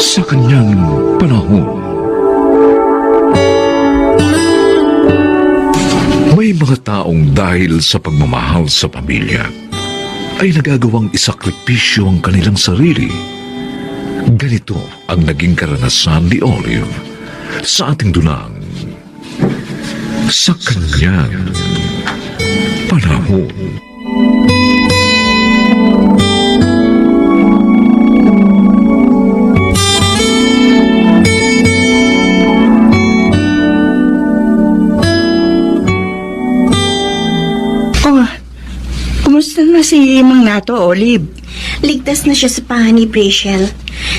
Sa kanyang panahon, may mga taong dahil sa pagmamahal sa pamilya ay nagagawang isakripisyo ang kanilang sarili. Ganito ang naging karanasan ni Olive sa ating dunang Sa Kanyang Panahon. Kumusta na si Mang Nato, Olive? Ligtas na siya sa panganib, Rachel.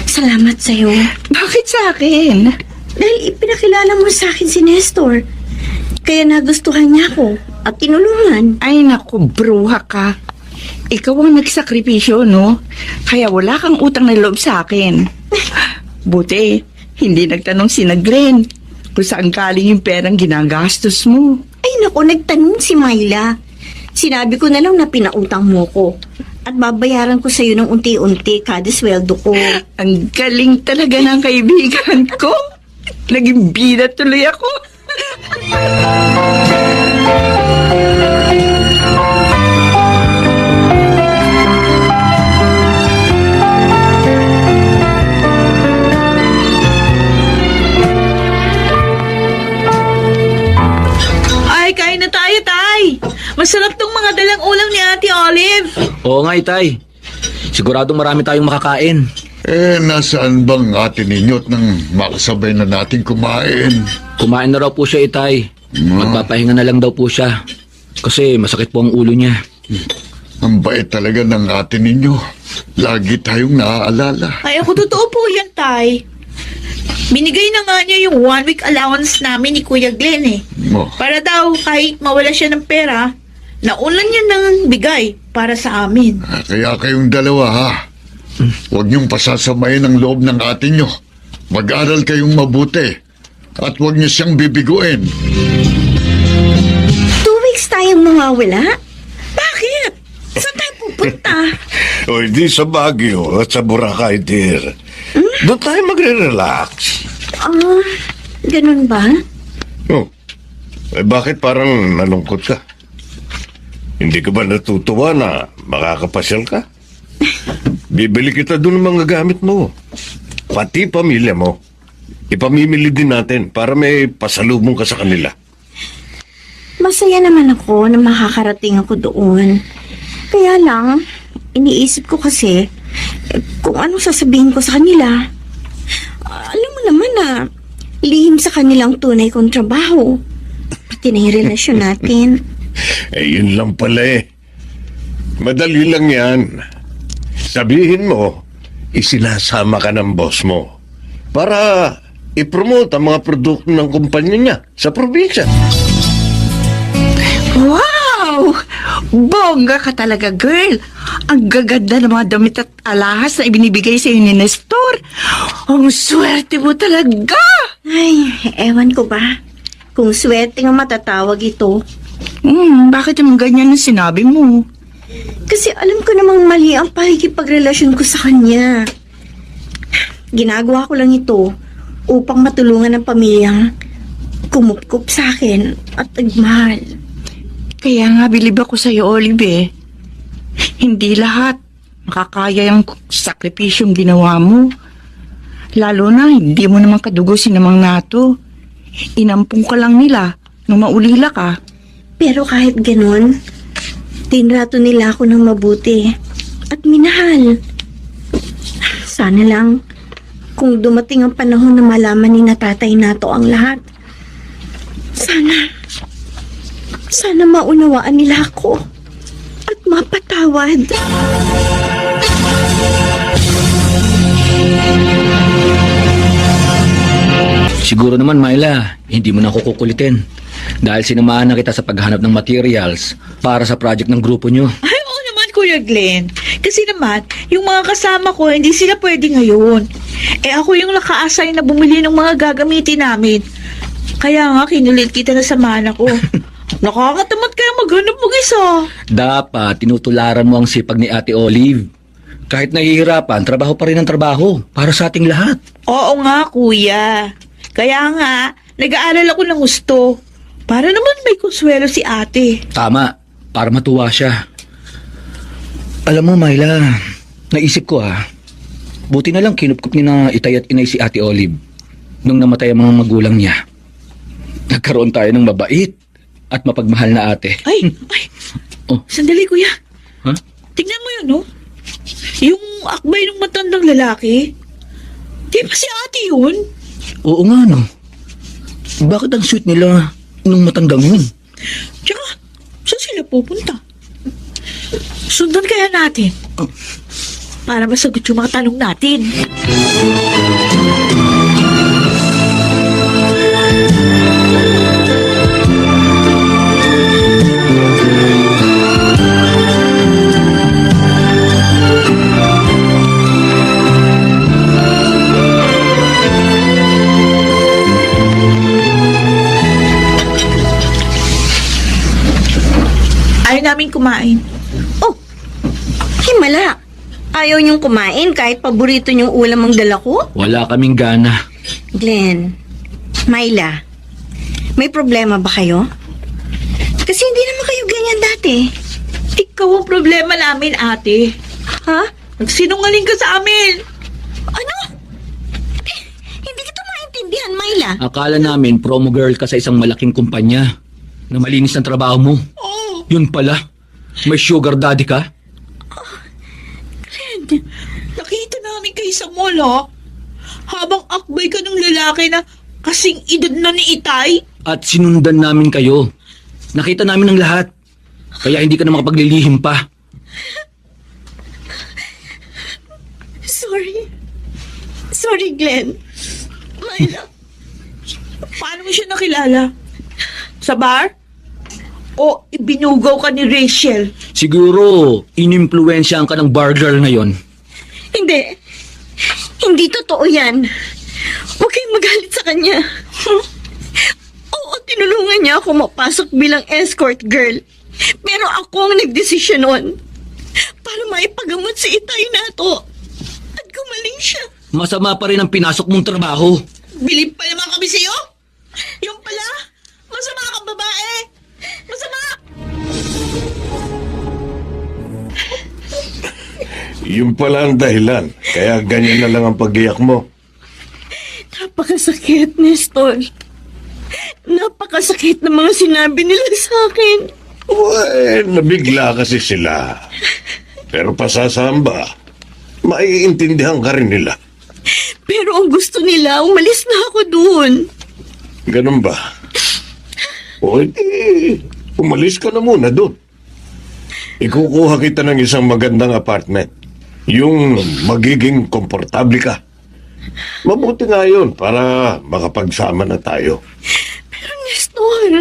Salamat sa'yo. Bakit sa akin? Dahil ipinakilala mo sa akin si Nestor. Kaya nagustuhan niya ako at tinulungan. Ay naku, bruha ka. Ikaw ang nagsakripisyo, no? Kaya wala kang utang na loob sa akin. Buti, hindi nagtanong si Glenn kung saan galing yung perang ginagastos mo. Ay naku, nagtanong si Myla. Sinabi ko na lang na pinautang mo ko. At babayaran ko sa'yo ng unti-unti kada sweldo ko. Ang galing talaga ng kaibigan ko. Naging bida tuloy ako. Ay, kain na tayo, Tay. Masarap tong mga dalang ulam ni Ate Olive. Oo nga, Itay. Siguradong marami tayong makakain. Nasaan bang ate ninyo't nang makasabay na natin kumain? Kumain na raw po siya, Itay. Magpapahinga na lang daw po siya. Kasi masakit po ang ulo niya. Ang bait talaga ng ate ninyo. Lagi tayong naaalala. Ay, ako totoo po yan, Tay. Binigay na nga niya yung 1 week allowance namin ni Kuya Glenn eh. Oh, Para daw kahit mawala siya ng pera, naulan niya ng bigay para sa amin. kaya kayong dalawa ha. Huwag niyong pasasamayin ang loob ng ate niyo. Mag-aral kayong mabuti. At huwag niyo siyang bibiguin. 2 weeks tayong mawawala? Bakit? Saan tayo pupunta? O hindi sa Baguio at sa Boracay, dear. Doon tayo magre-relax. Ganun ba? Oh, bakit parang nalungkot ka? Hindi ka ba natutuwa na makakapasyal ka? Bibili kita doon ng mga gamit mo. Pati pamilya mo. Ipamimili din natin para may pasalubong ka sa kanila. Masaya naman ako na makakarating ako doon. Kaya lang, iniisip ko kasi kung anong sasabihin ko sa kanila. Alam mo naman na lihim sa kanilang tunay kong trabaho. Pati na yung relasyon natin. Yun lang pala eh. Madali lang yan. Sabihin mo, isinasama ka ng boss mo para ipromote ang mga produkto ng kumpanya niya sa probinsya. Wow! Bongga ka talaga, girl. Ang gaganda ng mga damit at alahas na ibinibigay sa ni Nestor. Ang swerte mo talaga. Ay, ewan ko ba kung swerte nga matatawag ito. Bakit naman ganyan ang sinabi mo? Kasi alam ko namang mali ang pakikipagrelasyon ko sa kanya. Ginagawa ko lang ito upang matulungan ang pamilyang kumupkup sa akin at nagmahal. Kaya nga bilib ako sa'yo, Olive eh. Hindi lahat makakaya yung sakripisyong ginawa mo. Lalo na hindi mo naman kadugo si Mang Nato. Inampung ka lang nila nung maulila ka. Pero kahit ganun, tinrato nila ako ng mabuti at minahal. Sana lang kung dumating ang panahon na malaman ni na Tatay Nato ang lahat. Sana maunawaan nila ako at mapatawad. Siguro naman, Myla, hindi mo na ako kukulitin. Dahil sinamahan na kita sa paghanap ng materials para sa project ng grupo nyo. Ay, oo naman, Kuya Glenn. Kasi naman, yung mga kasama ko, hindi sila pwede ngayon. Ako yung naka-assign na bumili ng mga gagamitin namin. Kaya nga, kinulit kita na samahan ako. Nakakatamad kaya maghanap mag-isa. Dapat tinutularan mo ang sipag ni Ate Olive. Kahit nahihirapan, trabaho pa rin ang trabaho para sa ating lahat. Oo nga, kuya. Kaya nga, nag-aaral ako ng gusto. Para naman may konsuelo si ate. Tama, para matuwa siya. Alam mo, Myla, naisip ko buti na lang kinupkup ni na itay at inay si Ate Olive nung namatay ang mga magulang niya. Nagkaroon tayo ng mabait at mapagmahal na ate. Ay, Oh. sandali kuya. Ha? Tingnan mo yun, no? Yung akbay ng matandang lalaki. Di ba si ate yun? Oo nga, no. Bakit ang sweet nila nung matandang yun? Tsaka, saan sila pupunta? Sundan kaya natin. Para masagot yung mga tanong natin. Ayaw namin kumain. Oh, himala. Ayaw niyong kumain kahit paborito niyong ulam ang dala ko? Wala kaming gana. Glenn, Myla, may problema ba kayo? Kasi hindi naman kayo ganyan dati. Ikaw ang problema namin, ate. Ha? Nagsinungaling ka sa amin. Ano? Hindi kita maintindihan, Myla. Akala namin promo girl ka sa isang malaking kumpanya na malinis ang trabaho mo. Oh, Yun pala, may sugar daddy ka? nakita namin kayo sa mall, ha? Habang akbay ka ng lalaki na kasing edad na ni Itay. At sinundan namin kayo. Nakita namin ang lahat. Kaya hindi ka na makapaglilihim pa. Sorry. Sorry, Glenn. Myla. Paano mo siya nakilala? Sa bar? O ibinugaw ka ni Rachel? Siguro, inimpluwensyahan ka ng bar girl na yon. Hindi. Hindi totoo yan. Huwag kayong magalit sa kanya. Oo, tinulungan niya ako mapasok bilang escort girl. Pero ako ang nagdesisyon noon. Para maipagamot si Itay nato. At gumaling siya. Masama pa rin ang pinasok mong trabaho. Bilib pa naman kami sa'yo? Yung pala, masama kang babae. Masama! Yung pala ang dahilan. Kaya ganyan na lang ang pag-iyak mo. Napakasakit, Nestor. Napakasakit ng mga sinabi nila sa akin. Nabigla kasi sila. Pero pasasamba, maiintindihan ka rin nila. Pero ang gusto nila, umalis na ako doon. Ganun ba? O edi, umalis ka na muna doon. Ikukuha kita ng isang magandang apartment. Yung magiging komportable ka. Mabuti nga yun para makapagsama na tayo. Pero Nestor,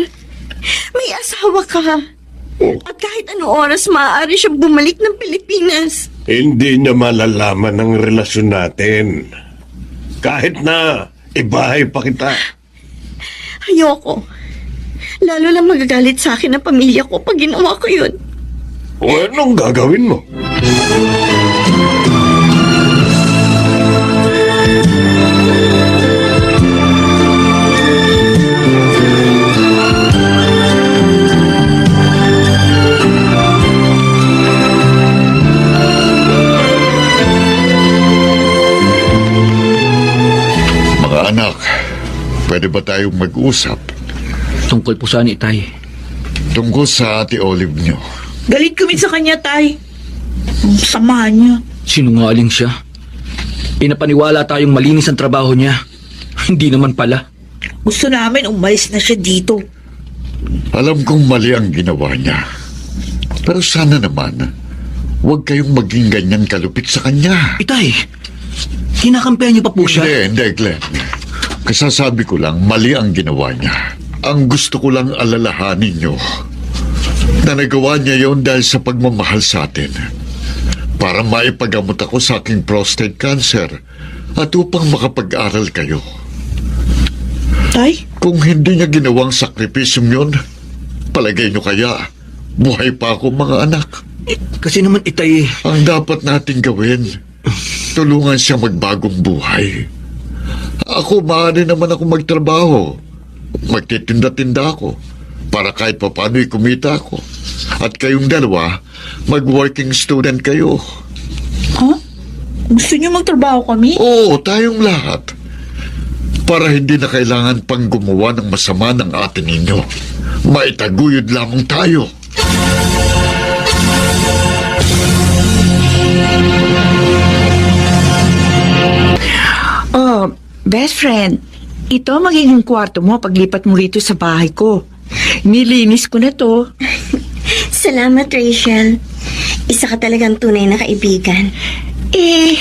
may asawa ka. At kahit anong oras maaari siyang bumalik ng Pilipinas. Hindi niya malalaman ang relasyon natin. Kahit na ibahay pa kita. Ayoko. Lalo lang magagalit sa akin ang pamilya ko pag ginawa ko yun. O anong gagawin mo? Mga anak, pwede ba tayong mag-usap Tungkol po saan, Itay? tungkol sa Ate Olive nyo? Galit kami sa kanya, Tay. Ang sama niya. Sinungaling siya. Pinapaniwala tayong malinis ang trabaho niya. Hindi naman pala. Gusto namin umalis na siya dito. Alam kong mali ang ginawa niya. Pero sana naman, huwag kayong maging ganyan kalupit sa kanya. Itay, kinakampihan niyo pa po siya? Hindi, Glenn. Kasasabi ko lang, mali ang ginawa niya. Ang gusto ko lang alalahanin niyo na nagawa niya yon dahil sa pagmamahal sa atin. Para maipagamot ako sa aking prostate cancer at upang makapag-aral kayo. Tay? Kung hindi niya ginawang sakripisyong yon, palagay niyo kaya, buhay pa ako mga anak. Kasi naman, Itay, Ang dapat nating gawin, tulungan siya magbagong buhay. Ako, maaari naman ako magtrabaho. Magtitinda-tinda ako para kahit papaano'y kumita ako. At kayong dalawa, mag-working student kayo. Huh? Gusto niyo magtrabaho kami? Oo, tayong lahat. Para hindi na kailangan pang gumawa ng masama ng ate ninyo. Maitaguyod lamang tayo. Oh, best friend, ito magiging kwarto mo paglipat mo rito sa bahay ko. Nilinis ko na to. Salamat, Rachel. Isa ka talagang tunay na kaibigan. Eh,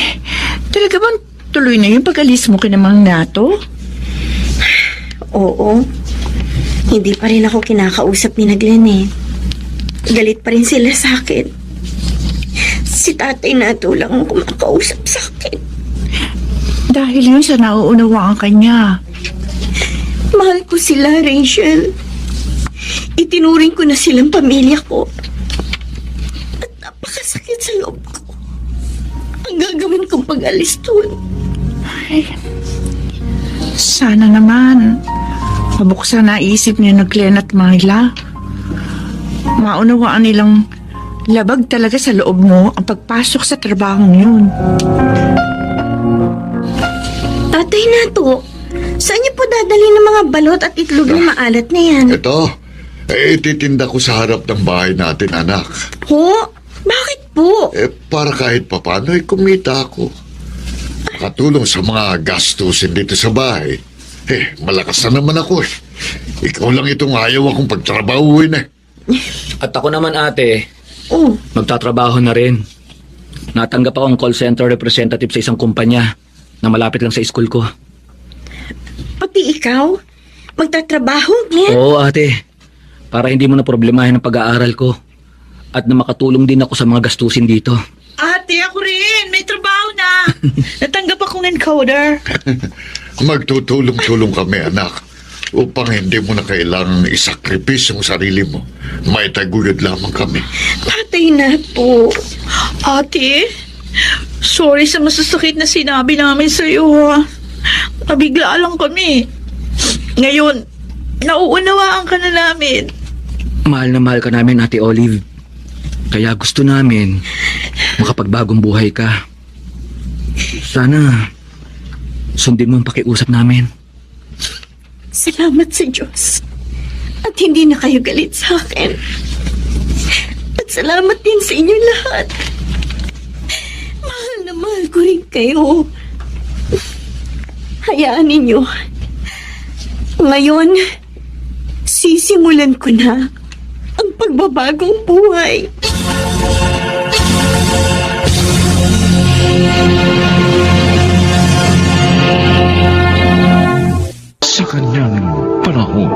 talaga bang tuloy na yung pag-alis mo kinamang nato? Oo. Hindi pa rin ako kinakausap ni Glenn eh. Galit pa rin sila sa akin. Si tatay Nato lang ang kumakausap sa akin. Dahil yun sa nauunawaan ka niya. Mahal ko sila, Rachel. Itinuring ko na silang pamilya ko. At napakasakit sa loob ko. Ang gagawin kong pag-alis doon. Ay, sana naman mabuksan na isip niya ng Glenn at Myla. Maunawaan nilang labag talaga sa loob mo ang pagpasok sa trabahong yun. Tatay Nato, saan niyo po dadalhin ng mga balot at itlog na maalat na yan? Ito, ititinda ko sa harap ng bahay natin, anak. Ho? Bakit po? Para kahit papano'y kumita ako. Katulong sa mga gastusin dito sa bahay. Malakas na naman ako eh. Ikaw lang itong ayaw akong pagtrabahuin eh. At ako naman ate, Oh, magtatrabaho na rin. Natanggap akong call center representative sa isang kumpanya na malapit lang sa school ko. pati ikaw? Magtatrabaho, Glenn? Oo ate, para hindi mo na problemahin ang pag-aaral ko at na makatulong din ako sa mga gastusin dito. Ate, ako rin. May trabaho na. Natanggap akong encoder. Magtutulong-tulong kami, anak. Upang hindi mo na kailangang isakripisyo ang sarili mo. May taguyod lamang kami. Tatay Nato. Ate, sorry sa masasakit na sinabi namin sa iyo. Nabigla lang kami. Ngayon, nauunawaan ka na namin. Mahal na mahal ka namin Ate Olive. Kaya gusto namin makapagbagong buhay ka. Sana sundin mo ang pakiusap namin. Salamat sa Diyos. At hindi na kayo galit sa akin. At salamat din sa inyo lahat. Mahal na mahal ko rin kayo. Hayaan ninyo. Ngayon, sisimulan ko na ang pagbabagong buhay. Sa kanyang panahon.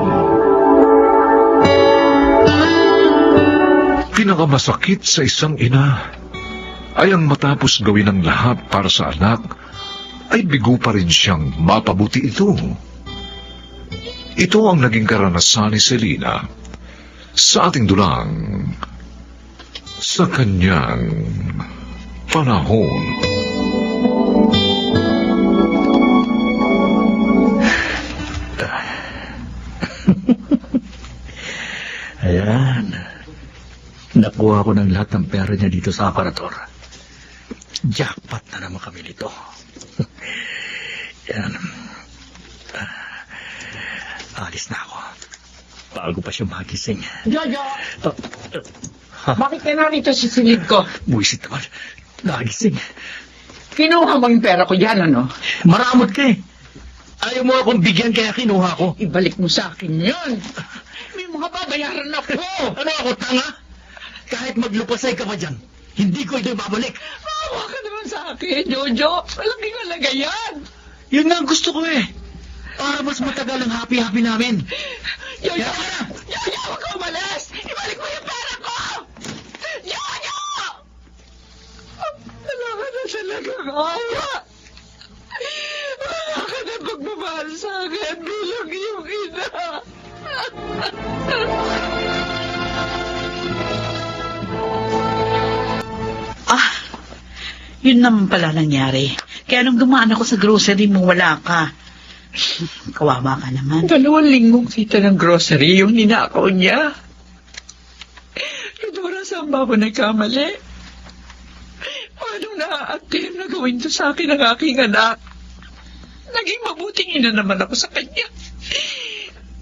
Pinakamasakit sa isang ina ay ang matapos gawin ang lahat para sa anak ay bigo pa rin siyang mapabuti ito. Ito ang naging karanasan ni Selena sa ating dulang sa kanyang panahon. Ayan. Nakuha ko ng lahat ng pera niya dito sa aparador. Jackpot na naman kami dito. Yan. Alis na ako. Bago pa siya magising. Jojo! Bakit ka narito sa silid ko? Buisit naman. Nagising. Kinuha mo yung pera ko dyan, ano? Maramot ka eh. Ayaw mo akong bigyan kaya kinuha ko. Ibalik mo sa akin yun. May mga babayaran ako. Ano ako, tanga? Kahit maglupasay ka pa dyan, hindi ko ito babalik. Maawa ka naman sa akin, Jojo. Malaking halaga yan. Yun nga ang gusto ko eh. Para mas matagal ang happy-happy namin. Jojo! Kaya ka na. Jojo, huwag ka umalis! Ibalik mo yung pera ko! Jojo! Wala ka na talagang awa. Wala ka na pagmamahal sa akin bilang iyong ina. Yun naman pala nangyari. Kaya nung dumaan ako sa grocery mo, wala ka. Kawawa ka naman. 2 linggong kita ng grocery yung ninakaw niya. Rodora, saan ba ako nagkamali? Paano na-attempt na gawin to sa akin ng aking anak? Naging mabuting ina naman ako sa kanya.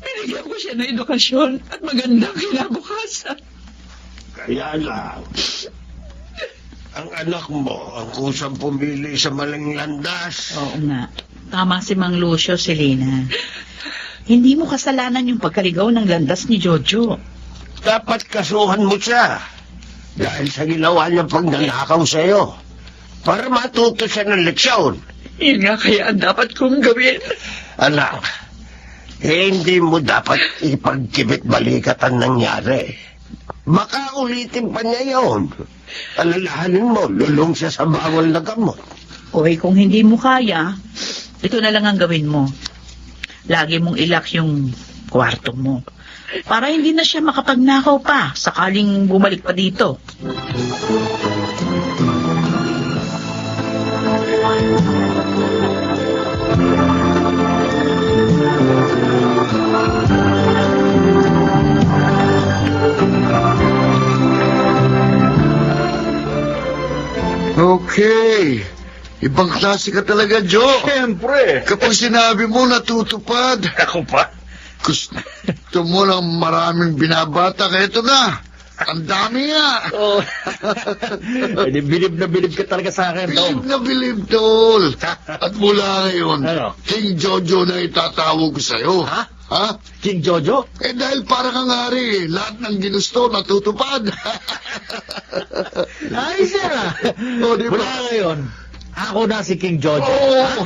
Binigyan ko siya ng edukasyon at magandang kinabukasan. Kaya lang, ang anak mo ang kusang pumili sa maling landas. Oo nga. Tama si Mang Lucio, Selena. Hindi mo kasalanan yung pagkaligaw ng landas ni Jojo. Dapat kasuhan mo siya dahil sa ginawa niya pagnanakaw sa'yo para matuto siya ng leksyon. Yun nga kaya ang dapat kong gawin. Anak, hindi mo dapat ipagkibit balikat ang nangyari. Baka ulitin pa niya yun. Alalahanin mo, lulong siya sa bawal na gamot. Oy, kung hindi mo kaya, ito na lang ang gawin mo. Lagi mong ilak yung kwarto mo. Para hindi na siya makapagnakaw pa sakaling bumalik pa dito. Okay. Ibang klase ka talaga, Joe. Siyempre. Kapag sinabi mo natutupad, Ako pa. gusto mo ng maraming binabata. Ito na. Ang dami nga. Oh. Bilib na bilib ka talaga sa akin, Bilib na bilib, tol. At mula ngayon, Ano? King Jojo na itatawag ko sa'yo. Ha? Ha? King Jojo? Eh dahil para kang hari, lahat ng ginusto natutupad. Ayos yan ah. O, di ba? Mula ngayon, ako na si King Jojo. Oo.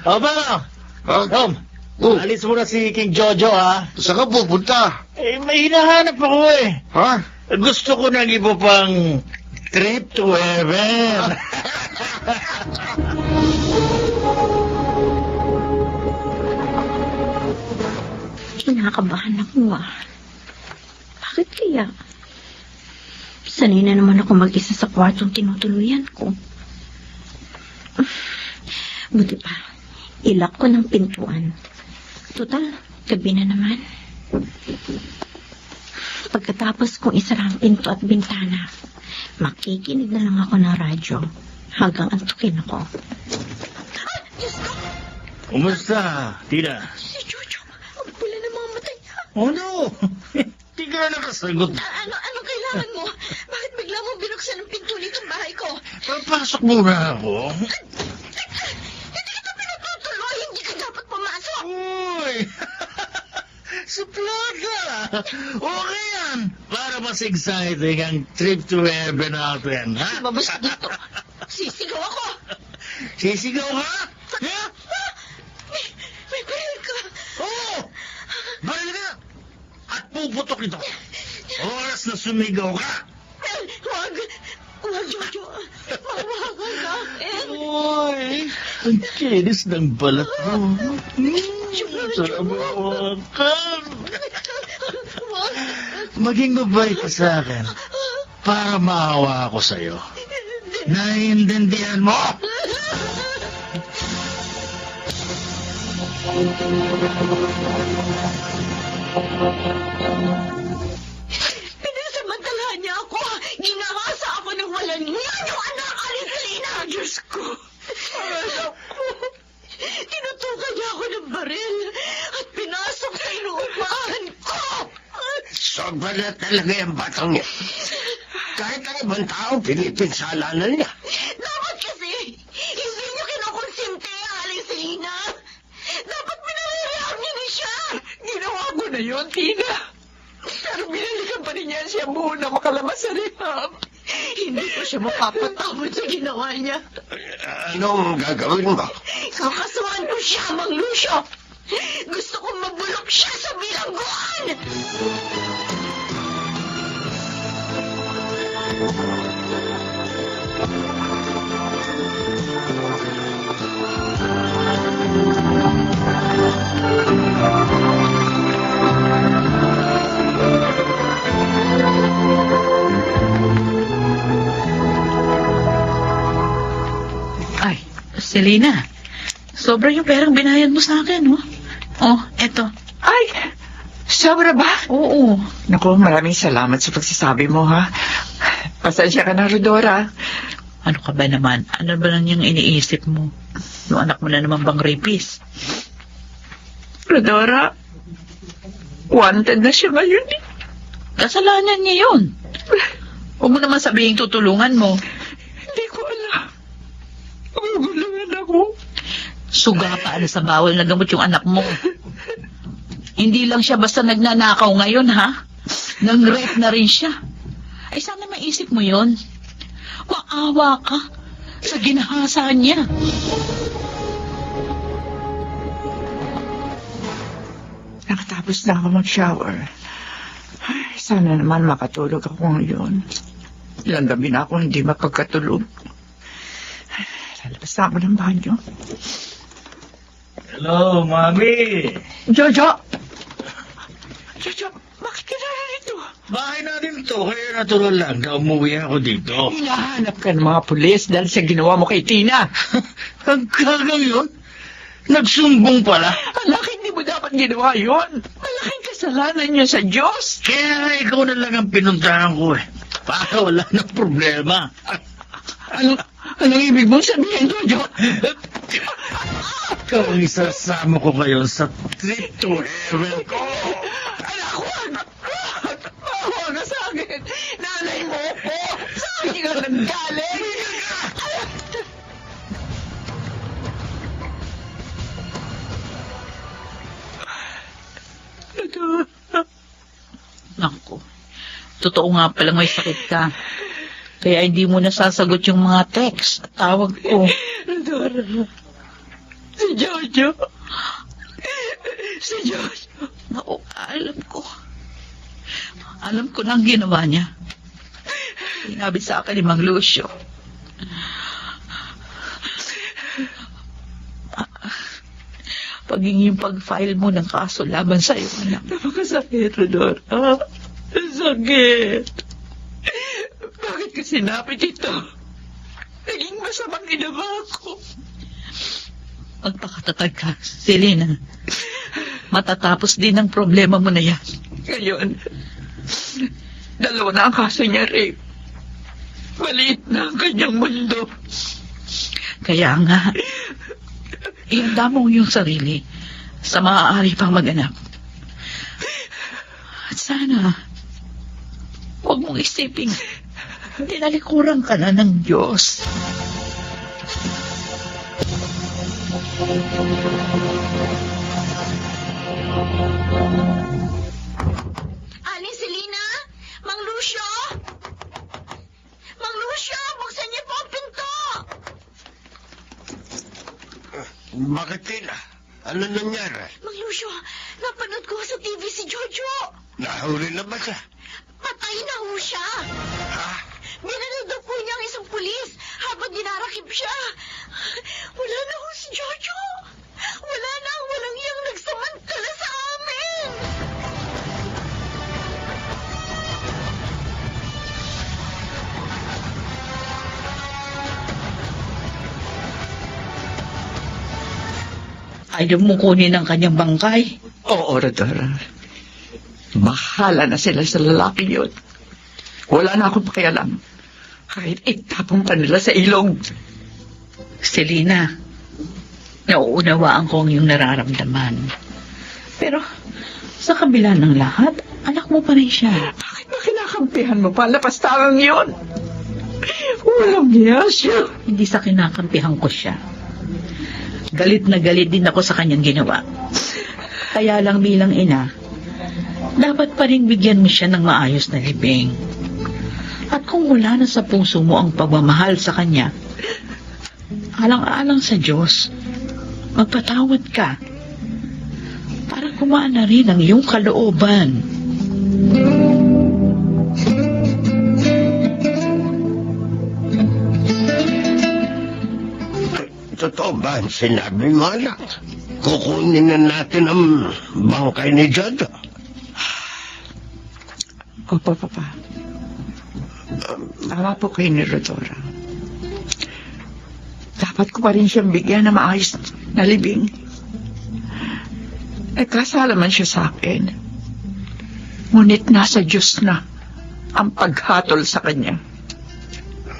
O ba? Ha? Tom, Oh, alis mo na si King Jojo ha. saan ka pupunta? Eh, may hinahanap ako eh. Ha? Gusto ko ng iba pang trip to heaven. Kinakabahan ako Bakit kaya? Sanay na naman ako mag-isa sa kwartong tinutuluyan ko. Buti pa, ilak ko ng pintuan. Total, gabi na naman. Pagkatapos kong isara ang pinto at bintana, makikinig na lang ako ng radyo hanggang antukin ako. Kumusta, Tina? Si Jojo, ang pula ng mga mata niya. Oh no! Hindi ka na nakasagot. Ano kailangan mo? Bakit bigla mo binuksan ang pinto nitong bahay ko? Papasok muna ako. Hindi kita pinatutuloy, hindi ka dapat pumasok. Uy! Suplada! Okay yan! Para mas exciting ang trip to heaven natin, ha? Lumabas ka dito. Sisigaw ako. Sisigaw ka? Ha? May baril ka. Oo! Baril ka! At puputok ito. Oras na sumigaw ka. Huwag. Huwag, Jojo. Mawawa ka. Uy! Ang kinis ng balat mo. Sarap mawakan. Huwag. Maging mabait ka sa akin para maawa ako sa'yo. Naiintindihan mo? Pinasamantalahan niya ako. Ginahasa ako ng walang niya yung anak, Alisalina. Diyos ko. Anak ko. Tinutukan niya ako ng baril at pinasok sa inuupahan ko. Sobra na talaga yung batang niya. Kahit ang ibang tao, pinipinsalanan niya. Dapat kasi, hindi niyo kinukonsinte ang Alisalina. Dapat pinahihiyaan niyo ni siya. Ginawa ko na yun, Tina. Pero binalikan pa rin niya siya muna makalabas sa rehab. Hindi ko siya mapapatawad sa ginawa niya. Anong gagawin mo? Kakasuhan ko siya, Mang Lucio. Gusto kong mabulok siya sa bilangguan. Ay, Selena, Sobra yung perang binayad mo sa akin, oh. Oh, eto. Ay, sobra ba? Oo. Naku, maraming salamat sa pagsasabi mo, ha? Pasensya ka na, Rodora. Ano ka ba naman? Ano ba lang yung iniisip mo? Yung anak mo na naman bang rapist? Rodora, wanted na siya ngayon. Kasalanan niya yun. Huwag mo naman sabihin tutulungan mo. Hindi ko alam. Magulungan ako. Suga pa sa bawal na gamot yung anak mo. Hindi lang siya basta nagnanakaw ngayon, ha? Nang-rape na rin siya. Ay, sana maisip mo yon. Maawa ka sa ginahasa niya. Nakatapos na ako mag-shower. Ay, sana naman makatulog ako ngayon. Ilang gabi na ako hindi mapagkatulog. Ay, lalabas na ako ng banyo. Hello, Mami! Jojo! Jojo, bakit ka narito? Bahay natin to, kaya natural lang na umuwi ako dito. Hinahanap ka ng mga pulis dahil sa ginawa mo kay Tina. Hanggang yun? Nagsumbong pala. Anak, hindi mo dapat ginawa yun. Malaking kasalanan niya sa Diyos. Kaya ikaw na lang ang pinuntahan ko eh. Para wala na problema. Anong ibig mong sabihin, Jojo? Ikaw ang isasama ko ngayon sa trip to heaven ko. Anak ko, anak ko! Bawa ka sa akin! Nanay mo ko! Sa akin ka nanggaling! Naku, totoo nga palang may sakit ka. Kaya hindi mo nasasagot yung mga text at tawag ko. Rodora, si Jojo. Si Jojo. Naku, alam ko. Alam ko na ang ginawa niya. Sinabi sa akin ni Mang Lucio. Paging yung pag-file mo ng kaso laban sa iyo, anak. Napakasakit, Rodora. Sakit. Bakit ka sinapit ito? Naging masamang ginawa ko. Magpakatatag ka, Selena. Matatapos din ang problema mo na yan. Ngayon, dalawa na ang kaso niya, rape. Maliit na ang kanyang mundo. Kaya nga, ihanda mo yung sarili sa maaari pang mag-anak. At sana, huwag mong isipin, tinalikuran ka na ng Diyos. Aling Selena? Mang Lucio? Mang Lucio, buksan niyo po ang pinto! Bakit Tina? Ano nangyari? Mang Lucio, napanood ko sa TV si Jojo. Nahuli na ba siya? Patay na ho siya. Binanod daw po niya ang isang pulis habang dinarakip siya. Wala na ho si Jojo. Wala na ang walang iyang nagsamantala sa amin. Ayaw mo kunin ang kanyang bangkay. Oo, Rodora. Bahala na sila sa lalaki yun. Wala na akong pakialam. Kahit itapong pa nila sa ilog. Selena, nauunawaan ko ang iyong nararamdaman. Pero, sa kabila ng lahat, anak mo pa rin siya. Bakit ba kinakampihan mo pa? Lapastangan yun. Walang niya siya. Hindi sa kinakampihan ko siya. Galit na galit din ako sa kanyang ginawa. Kaya lang bilang ina, dapat pa rin bigyan mo siya ng maayos na libing. At kung wala na sa puso mo ang pagmamahal sa kanya, alang-alang sa Diyos, magpatawad ka para kumaan na rin ang iyong kalooban. Totoo ba ang sinabi mo, anak? Kukunin na natin ang bangkay ni Jojo. Opo, Papa. Tama po kayo ni Rodora. dapat ko pa rin siyang bigyan ng maayos na libing. Kasala man siya sa akin. Ngunit nasa Diyos na ang paghatol sa kanya.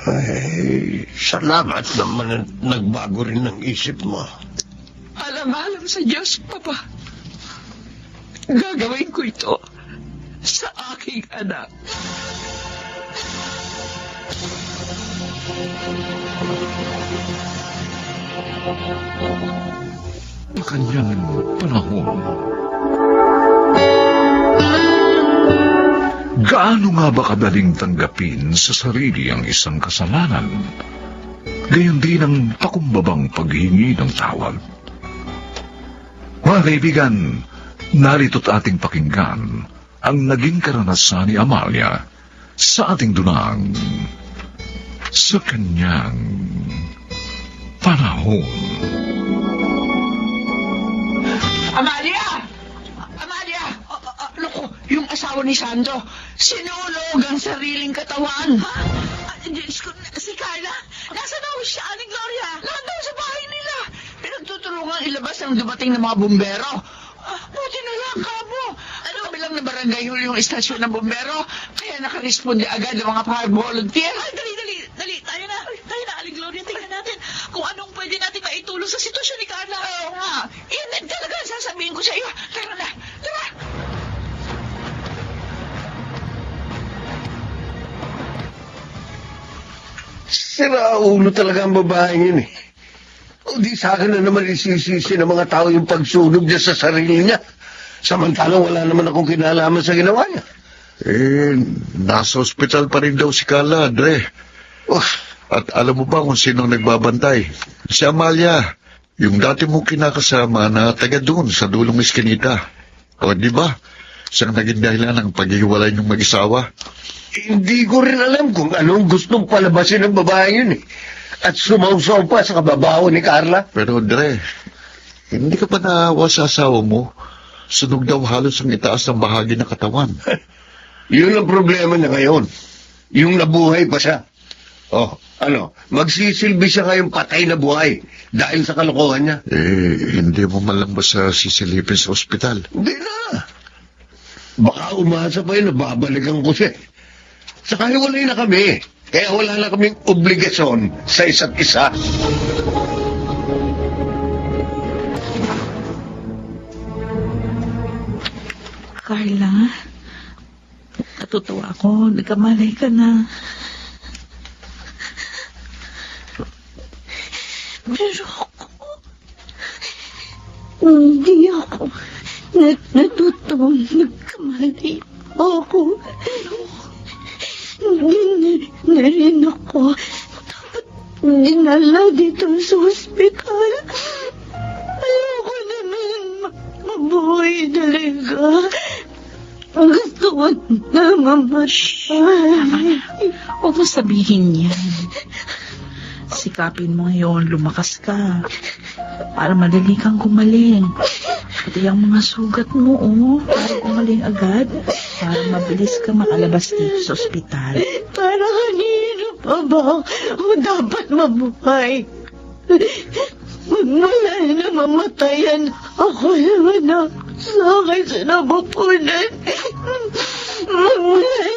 Ay, salamat naman at nagbago rin ang isip mo. Alam sa Diyos, Papa. Gagawin ko ito sa aking anak. Sa kanyang panahon. Gaano nga ba kadaling tanggapin sa sarili ang isang kasalanan? Gayon din ang pakumbabang paghingi ng tawad. Mga kaibigan, narito't ating pakinggan ang naging karanasan ni Amalia sa ating dunang sa kanyang panahon. Amalia! Amalia! Loko, yung asawa ni Sandro, sinulog ang sariling katawan. Ha? Diyos ko, si Carla, nasa daw siya, Aling Gloria? Nandun sa bahay nila. Pinagtutulungan ilabas ang dumating ng mga bumbero. Buti na lang, Kabo. Ano kami lang na barangay huli yung istasyon ng bumbero, kaya nakaresponde agad ang mga fire volunteer. Ay, dali, tayo na, Aling Gloria, tingnan natin kung anong pwede natin maitulong sa sitwasyon ni Carla. Oo nga, yan talaga ang sasabihin ko sa iyo. Tara na, tara! Sira ulo talaga ang babaeng yun eh. O di sa akin na naman isisisi ng mga tao yung pagsunog niya sa sarili niya. Samantalang wala naman akong kinalaman sa ginawa niya. Nasa ospital pa rin daw si Carla, Andre. At alam mo ba kung sino nagbabantay? Si Amalia, yung dati mong kinakasama na taga doon sa dulong eskinita. O di ba? Siyang naging dahilan ng paghihiwalay ng mag-isawa. Hindi ko rin alam kung anong gustong palabasin ng babaeng yun eh. At sumausaw pa sa kababaho ni Carla. Pero Andre, hindi ka pa naawa sa asawa mo? Sunog daw halos ang itaas ng bahagi ng katawan. Yun ang problema niya ngayon. Yung nabuhay pa siya. Magsisilbi siya ngayong patay na buhay dahil sa kalokohan niya. Hindi mo man lang ba sa sisilipin sa ospital? Hindi na. Baka umasa pa yun, babalikan ko siya. Saka hiwalay na kami. Kaya wala na kaming obligasyon sa isa't isa. Carla, natutuwa ako. Nagkamalay ka na. Pero Hindi ako natutuwa. Nagkamali ako. Hindi na rin ako. Dapat dinala dito sa ospital. Ayoko naman mabuhay talaga. Gusto ko na mamatay. huwag mo sabihin yan. Sikapin mo ngayon, lumakas ka. Para madali kang gumaling. Pati ang mga sugat mo, para gumaling agad. Para mabilis ka makalabas dito sa ospital. Para kanino pa ba ako dapat mabuhay? Magmula na mamatayan ako naman na sa akin sa nabupunan. Magmula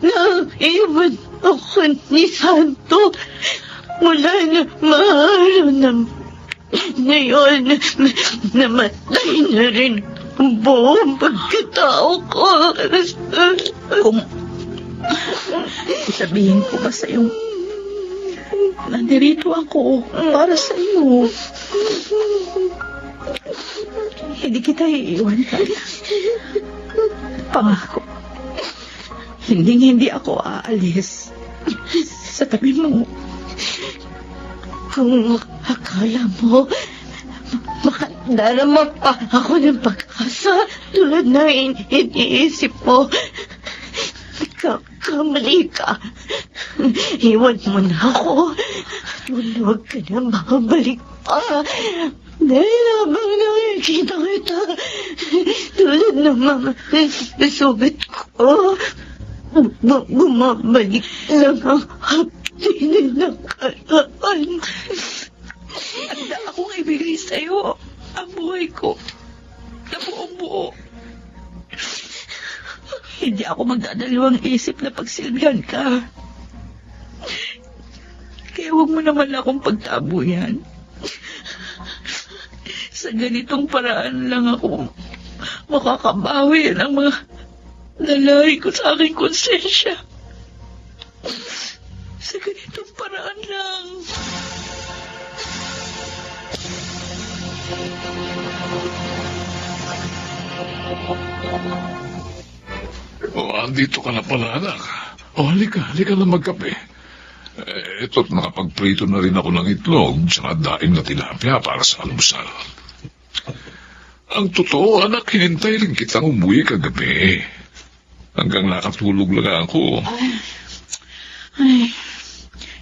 na iwan ako ni Santo. Mula na maaraw na ngayon, namatay na rin ang buong pagkatao ko. Kung sabihin ko ba sa'yo, nandirito ako para sa'yo. Hindi kita iiwan, Carla. Pangako. Hindi ako aalis sa tabi mo. Kung akala mo, makadarama pa ako ng pag-asa tulad na iniisip mo. Kamali ka. Iwan mo na ako. Huwag ka na makabalik pa. Dahil habang nakikita kita, tulad ng mga sugat ko, bumabalik lang ang hapdi ng nakaraan. ibigay sa'yo ang buhay ko na buong buo. Hindi ako magdadalawang isip na pagsilbihan ka. Kaya huwag mo naman akong pagtabuyan. Sa ganitong paraan lang ako makakabawi ng mga nalari ko sa aking konsensya. Sa ganitong paraan lang. Andito ka na pala, anak. Halika na magkape. Ito't nakapagprito na rin ako ng itlog tsaka daing na tilapia para sa almusal. Ang totoo, anak, hinintay rin kitang umuwi kagabi. Hanggang nakatulog lang ako. Ay,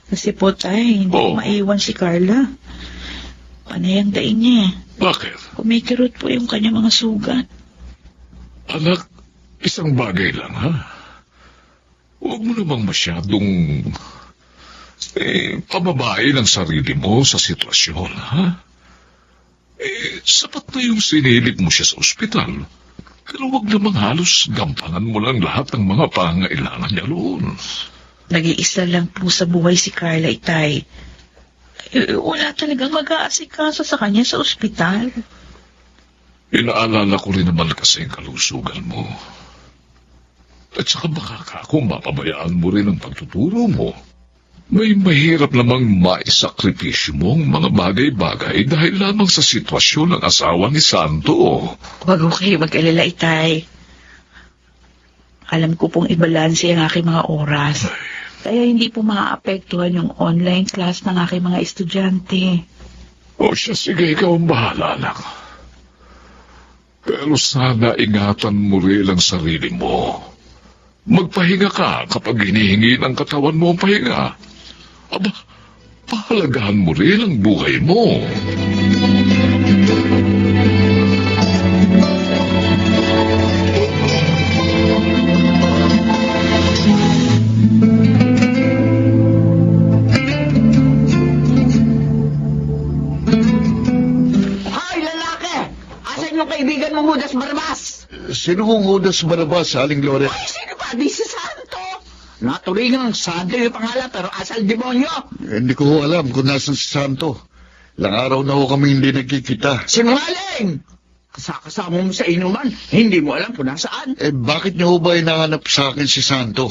kasi po tay, hindi ko Oh. maiwan si Carla. Panay ang daing niya. Bakit? Kumikirot po yung kanya mga sugat. Anak, isang bagay lang, ha? Huwag mo namang masyadong pababain ang sarili mo sa sitwasyon, ha? Sapat na yung sinilip mo siya sa ospital. Pero huwag namang halos gampanan mo lang lahat ng mga pangailangan niya roon. Nag-iisa lang po sa buhay si Carla, itay. Wala talagang mag-aasikaso sa kanya sa ospital. Inaalala ko rin naman kasi ang kalusugan mo. At saka baka kung mapabayaan mo rin ang pagtuturo mo. May mahirap namang maisakripisyo mo ang mga bagay-bagay dahil lamang sa sitwasyon ng asawa ni Santo. Huwag ko kayo mag-alala, itay. Alam ko pong ibalanse ang aking mga oras. Kaya hindi po maaapektuhan yung online class ng aking mga estudyante. O siya, sige, ikaw ang bahala lang. Pero sana ingatan mo rin ang sarili mo. Magpahinga ka kapag hinihingi ng katawan mo ang pahinga. Aba, pahalagahan mo rin ang buhay mo. Hoy, lalaki! Asan yung kaibigan mong Judas Barabas? Sino kong Judas Barabas, Aling Gloria? Ay, sino ba? Di si Santo! Naturingang Santo yung pangalan, pero asal demonyo! Hindi ko alam kung nasan si Santo. Ilang araw na ho kami hindi nagkikita. Sinungaling! Kasama mo sa inuman, hindi mo alam kung nasaan. Bakit niyo ho ba hinahanap sa akin si Santo?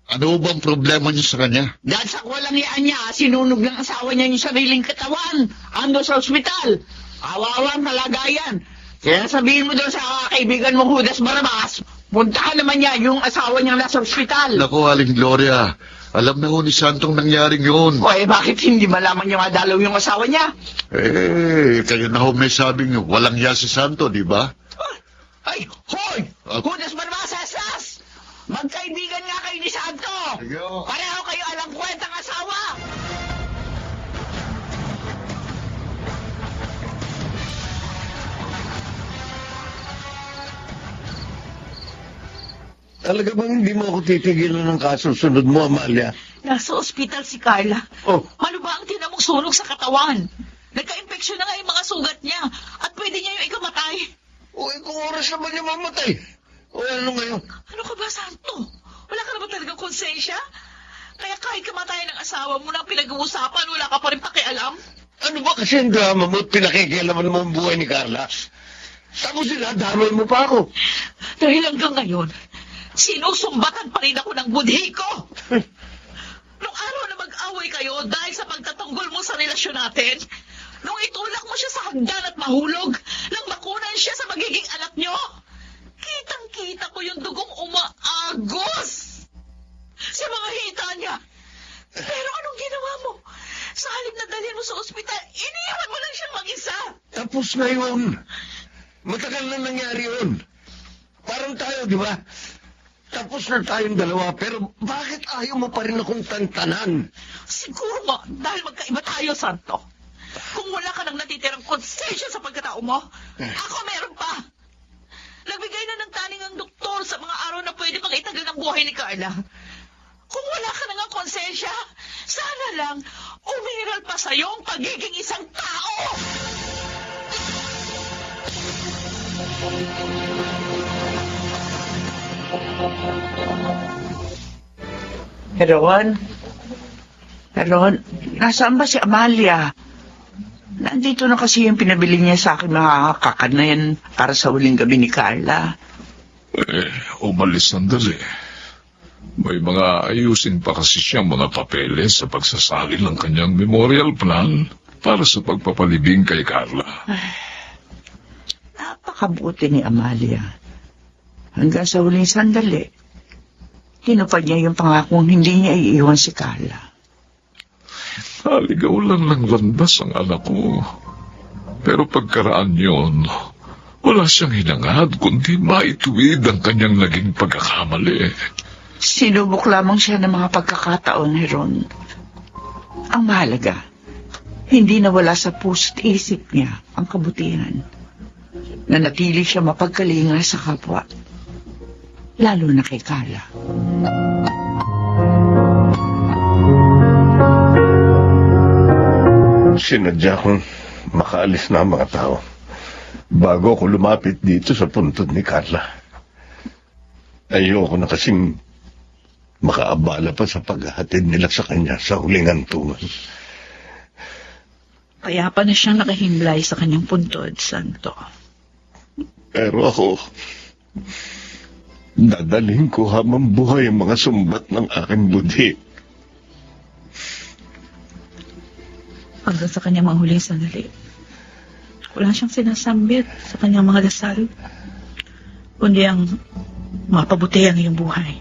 Ano ho bang problema niyo sa kanya? Dahil sa walang yaan niya, sinunog ng asawa niya yung sariling katawan. Ando sa ospital. Awawang kalagayan. Kaya sabihin mo doon sa kaibigan mong Judas Barabas, puntahan naman niya yung asawa niyang nasa ospital. Naku, Aling Gloria, alam na ho ni Santong nangyaring yun. O bakit hindi malaman niya madalaw yung asawa niya? Kayo na ho may sabing walang ya si Santo, di ba? Ay, hoy! Judas Barabas, esas! Magkaibigan nga kayo ni Santo! Ayaw. Pareho kayo alang kwentang asawa! Talaga bang hindi mo ako titigilan ng kasusunod mo, Amalia? Nasa ospital si Carla. Oh, Ano ba ang tinamong sunog sa katawan? Nagka-infeksyon na nga yung mga sugat niya at pwede niya yung ikamatay. kung oras na ba niya mamatay? O ano ngayon? Ano ka ba, Santo? Wala ka na ba talagang konsensya? Kaya kahit kamatayan ng asawa mo na pinag-uusapan, wala ka pa rin pakialam? Ano ba kasi ang drama mo at pinakikialaman mo ang buhay ni Carla? Tapos sinadamay mo pa ako. Dahil hanggang ngayon, sinusumbatan pa rin ako ng budhi ko. Nung araw na mag-away kayo dahil sa pagtatanggol mo sa relasyon natin, nung itulak mo siya sa hagdan at mahulog, nang makunan siya sa magiging anak nyo, kitang-kita ko yung dugong umaagos sa mga hita niya. Pero anong ginawa mo? Sa halip na dalhin mo sa ospital, iniwan mo lang siyang mag-isa. Tapos na yun. Matagal na nangyari yun. Parang tayo, di ba? Tapos na tayong dalawa, pero bakit ayaw mo pa rin akong tantanan? Siguro mo, dahil magkaiba tayo, Santo. Kung wala ka nang natitirang konsensya sa pagkatao mo, ako meron pa. Nagbigay na ng taning ang doktor sa mga araw na pwede pang itagal ng buhay ni Carla. Kung wala ka nang konsensya, sana lang umiral pa sa'yo ang pagiging isang tao. Heron? Heron, nasaan ba si Amalia? Nandito na kasi yung pinabili niya sa akin mga kakanayan para sa huling gabi ni Carla. Umalis sandali. May mga ayusin pa kasi siyang mga papeles sa pagsasalin ng kanyang memorial plan para sa pagpapalibing kay Carla. Napakabuti ni Amalia. Hanggang sa huling sandali, tinupad niya yung pangakong hindi niya iiwan si Carla. Naligaw lang ng landas ang anak ko. Pero pagkaraan yon, wala siyang hinangad kundi maituwid ang kanyang naging pagkakamali. Sinubok lamang siya ng mga pagkakataon, Heron. Ang mahalaga, hindi nawala sa puso't isip niya ang kabutihan. Nanatili siya mapagkalinga sa kapwa, lalo na kay Carla. Sinadya kong makaalis na ang mga tao bago ako lumapit dito sa puntod ni Carla. Ayoko na kasing makaabala pa sa paghahatid nila sa kanya sa huling hantungan. Kaya pa na siyang nakahimlay sa kanyang puntod, Santo. Pero ako, dadalhin ko habang buhay ang mga sumbat ng aking budhi. Hanggang sa kanyang mga huling sandali. Wala siyang sinasambit sa kanyang mga dasal, kundi ang mapabuti ang iyong buhay.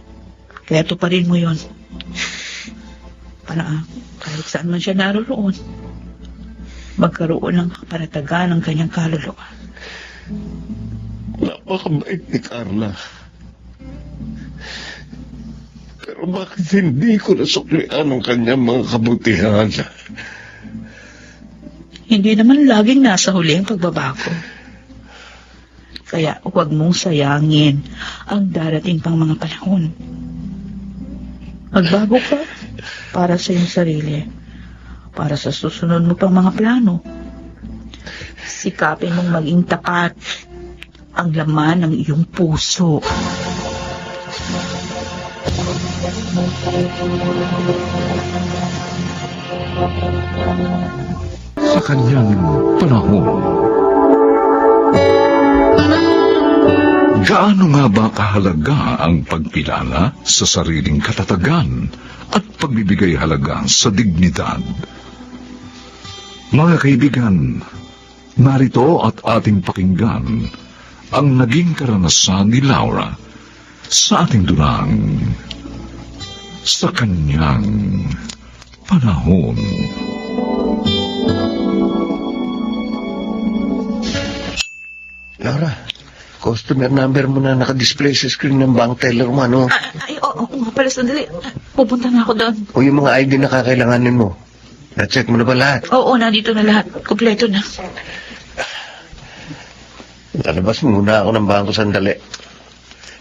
Kaya tuparin mo yon. Para kahit saan man siya naroon, magkaroon ng kapanatagan ng kanyang kaluluwa. Napakabait ni Carla. Pero bakit hindi ko nasuklian ang kanyang mga kabutihan? Hindi naman laging nasa huli ang pagbabago. Kaya huwag mong sayangin ang darating pang mga panahon. Magbago ka para sa iyong sarili, para sa susunod mo pang mga plano. Sikapin mong maging tapat ang laman ng iyong puso. Sa kanyang panahon. Gaano nga ba kahalaga ang pagpilala sa sariling katatagan at pagbibigay halaga sa dignidad? Mga kaibigan, narito at ating pakinggan ang naging karanasan ni Laura sa ating durang sa kanyang panahon. Laura, customer number mo na nakadisplay sa screen ng bank teller mo, ano? Oo nga pala, sandali. Pupunta na ako doon. O yung mga ID na kakailanganin mo. Na-check mo na ba lahat? Oo, nandito na lahat. Kompleto na. Lalabas muna ako ng bangko sandali.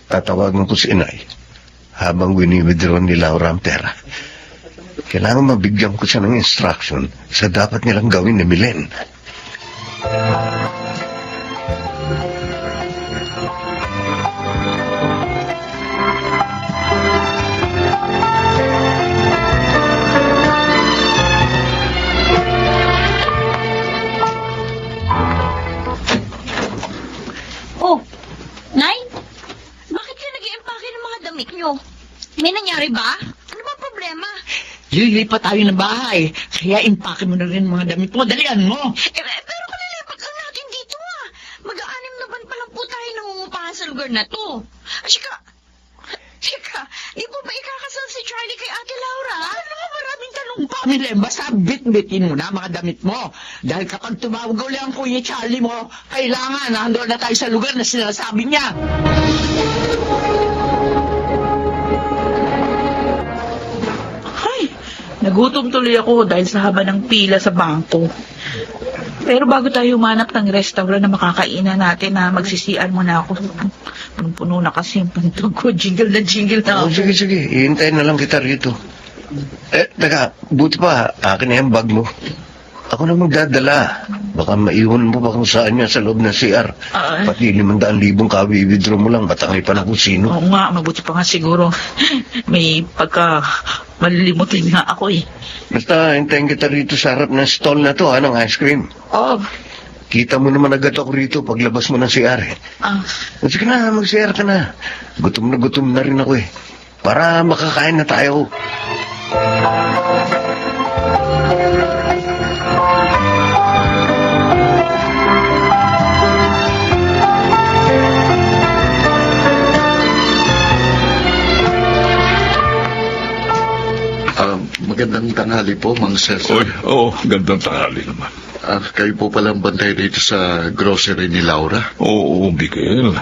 Tatawagan ko si Inay habang wini-withdraw ni Laura ang pera. Kailangan mabigyan ko siya ng instruction sa dapat nilang gawin ni Milen. Oh, Nay? Bakit kayo nag-i-empake ng mga damit nyo? May nangyari ba? Ano ba problema? Lilipat tayo ng bahay, kaya impake mo na rin mga damit mo. Dalian mo! Pero kalilipat lang natin dito Mag-aanim na ban pa lang po tayo nangungupahan sa lugar na to. Chika, di po ba ikakasal si Charlie kay Ate Laura? Ano nga, maraming tanong pa. Milen, basta bit-bitin mo na mga damit mo. Dahil kapag tumawag ulit ang Kuya Charlie mo, kailangan nandoon na tayo sa lugar na sinasabi niya. Ay, nagutom tuloy ako dahil sa haba ng pila sa bangko. Pero bago tayo humanap ng restaurant na makakainan natin, magsisian muna ako. Punong-puno na kasi yung pantog ko. Jingle na Oh, ako. sige. Ihintayin na lang kita rito. Teka, buti pa, akin na yung bag mo. Ako na magdadala. Baka maiwan mo pa kung saan yan sa loob ng CR. Pati 500,000 kawi-withdraw mo lang, matangay pa na kung sino. Oo nga, mabuti pa nga siguro. May pagka malilimutin nga ako eh. Basta, hintayin kita rito sa harap ng stall na to, ng ice cream. Oh, Kita mo naman agad ako rito paglabas mo ng CR eh. Sige na, mag-CR ka na. Gutom na rin ako eh. Para makakain na tayo. Magandang tanghali po, Mang Cesar. Oy, gandang tanghali naman. Kayo po palang bantay dito sa grocery ni Laura. Oo, Miguel.